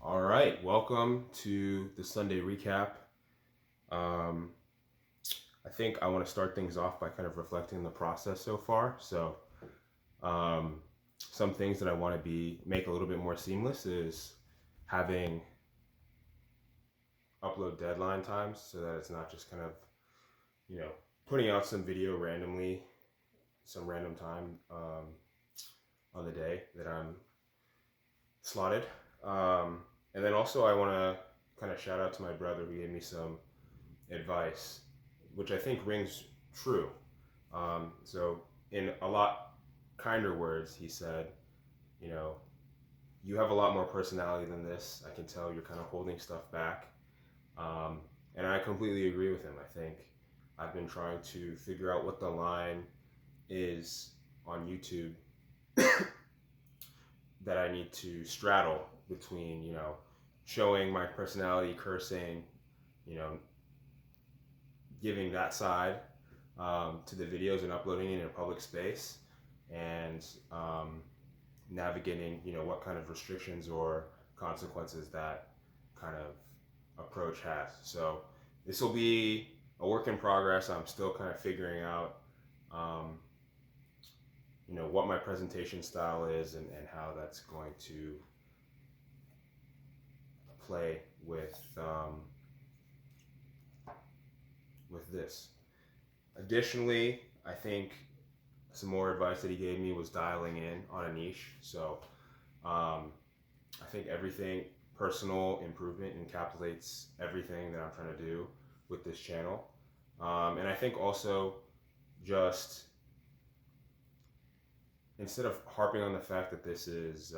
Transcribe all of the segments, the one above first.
All right, welcome to the Sunday recap. Um, I think I want to start things off by kind of reflecting on the process so far. Um, some things that I want to make a little bit more seamless is having upload deadline times so that it's not just kind of, you know, putting out some video randomly, some random time on the day that I'm slotted. And then also I want to kind of shout out to my brother who gave me some advice, which I think rings true. So, in a lot kinder words, he said, you know, you have a lot more personality than this. I can tell you're kind of holding stuff back. Um, and I completely agree with him. I think I've been trying to figure out what the line is on YouTube that I need to straddle between, showing my personality, cursing, you know, giving that side to the videos and uploading it in a public space, and navigating, what kind of restrictions or consequences that kind of approach has. So this will be a work in progress. I'm still kind of figuring out, um, what my presentation style is and how that's going to play with this. Additionally, I think some more advice that he gave me was dialing in on a niche. So I think everything personal improvement encapsulates everything that I'm trying to do with this channel. And I think also just instead of harping on the fact that this is,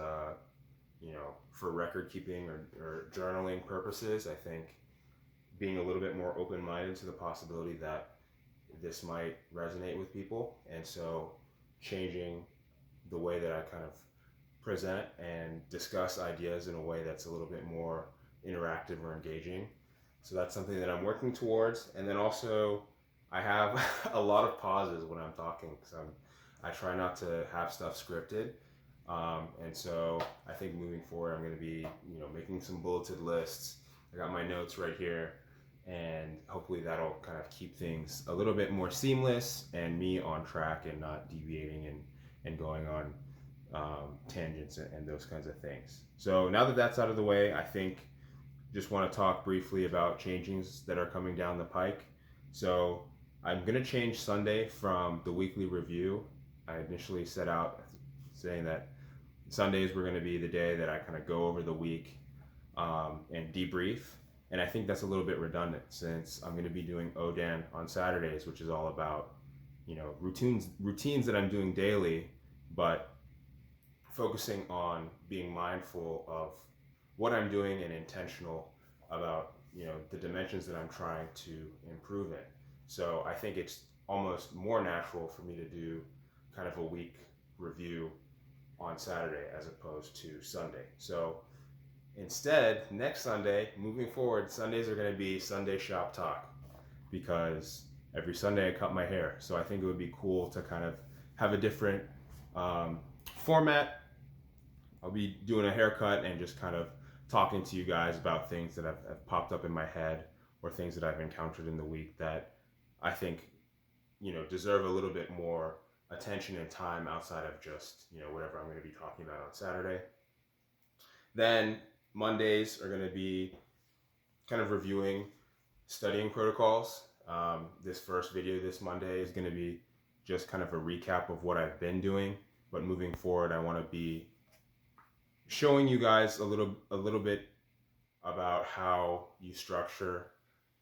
for record keeping or journaling purposes, I think being a little bit more open minded to the possibility that this might resonate with people. And so changing the way that I kind of present and discuss ideas in a way that's a little bit more interactive or engaging. So that's something that I'm working towards. And then also, I have a lot of pauses when I'm talking because I try not to have stuff scripted. And so I think moving forward, I'm going to be, making some bulleted lists. I got my notes right here, and hopefully that'll kind of keep things a little bit more seamless and me on track and not deviating and going on tangents and those kinds of things. So now that that's out of the way, I think just want to talk briefly about changings that are coming down the pike. So I'm going to change Sunday from the weekly review. I initially set out saying that Sundays were going to be the day that I kind of go over the week and debrief. And I think that's a little bit redundant since I'm going to be doing ODAN on Saturdays, which is all about, routines that I'm doing daily, but focusing on being mindful of what I'm doing and intentional about, the dimensions that I'm trying to improve in. So I think it's almost more natural for me to do kind of a week review on Saturday as opposed to Sunday. So instead, next Sunday, moving forward, Sundays are going to be Sunday shop talk because every Sunday I cut my hair. So I think it would be cool to kind of have a different format. I'll be doing a haircut and just kind of talking to you guys about things that have popped up in my head or things that I've encountered in the week that I think, deserve a little bit more attention and time outside of just, whatever I'm going to be talking about on Saturday. Then Mondays are going to be kind of reviewing studying protocols. This first video this Monday is going to be just kind of a recap of what I've been doing, but moving forward, I want to be showing you guys a little bit about how you structure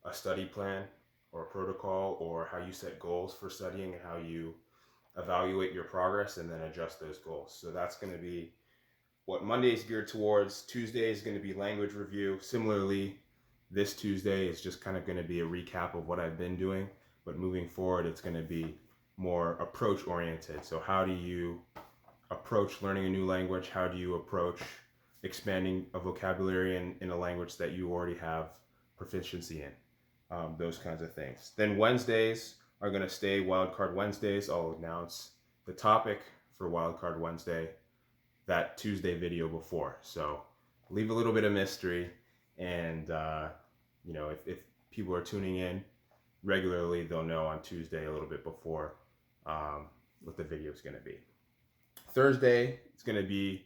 a study plan or a protocol, or how you set goals for studying and how you evaluate your progress and then adjust those goals. So that's going to be what Monday is geared towards. Tuesday is going to be language review. Similarly, this Tuesday is just kind of going to be a recap of what I've been doing, but moving forward, it's going to be more approach oriented. So how do you approach learning a new language? How do you approach expanding a vocabulary in a language that you already have proficiency in? Those kinds of things. Then Wednesdays are going to stay Wildcard Wednesdays. I'll announce the topic for Wildcard Wednesday that Tuesday video before. So leave a little bit of mystery, and if people are tuning in regularly, they'll know on Tuesday a little bit before what the video is going to be. Thursday, it's going to be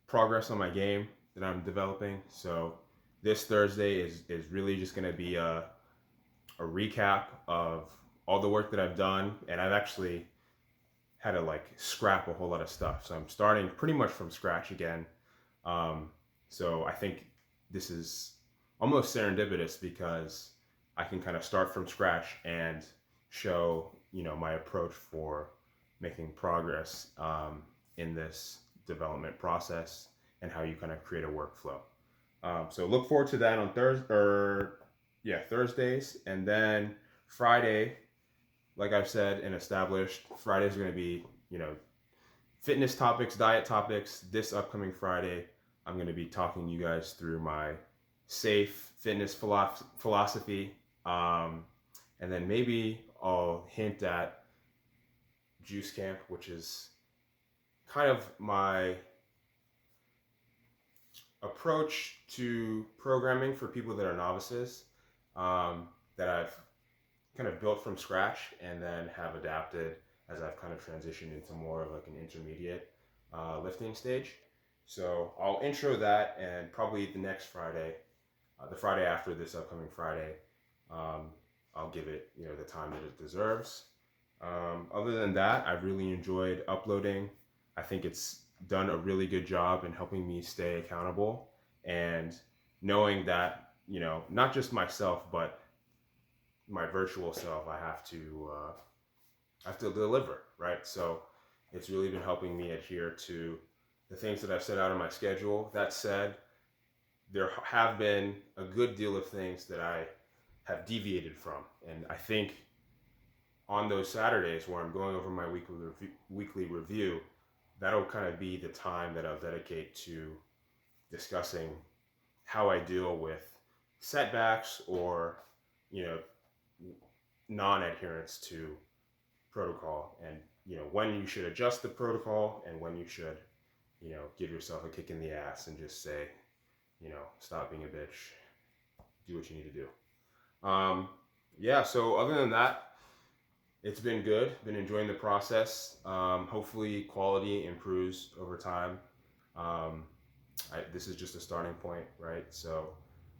progress on my game that I'm developing. So this Thursday is really just going to be a recap of all the work that I've done, and I've actually had to like scrap a whole lot of stuff. So I'm starting pretty much from scratch again. So I think this is almost serendipitous because I can kind of start from scratch and show my approach for making progress in this development process and how you kind of create a workflow. So look forward to that on Thursdays, and then Friday, like I've said and established, Fridays are going to be fitness topics, diet topics. This upcoming Friday, I'm going to be talking you guys through my safe fitness philosophy, and then maybe I'll hint at Juice Camp, which is kind of my approach to programming for people that are novices, that I've kind of built from scratch and then have adapted as I've kind of transitioned into more of like an intermediate lifting stage. So I'll intro that, and probably the next Friday, the Friday after this upcoming Friday, I'll give it the time that it deserves. Other than that, I've really enjoyed uploading. I think it's done a really good job in helping me stay accountable, and knowing that not just myself but my virtual self, I have to deliver, right? So it's really been helping me adhere to the things that I've set out on my schedule. That said, there have been a good deal of things that I have deviated from, and I think on those Saturdays where I'm going over my weekly review, that'll kind of be the time that I'll dedicate to discussing how I deal with setbacks or non-adherence to protocol, and when you should adjust the protocol and when you should give yourself a kick in the ass and just say stop being a bitch, do what you need to do. So other than that, it's been good. Been enjoying the process. Hopefully quality improves over time. This is just a starting point, right? So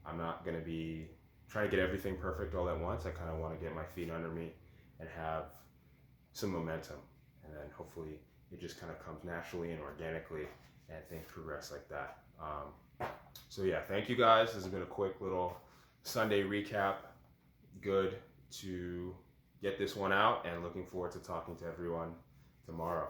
I'm not going to be trying to get everything perfect all at once. I kind of want to get my feet under me and have some momentum, and then hopefully it just kind of comes naturally and organically, and things progress like that. Thank you guys. This has been a quick little Sunday recap. Good to get this one out, and looking forward to talking to everyone tomorrow.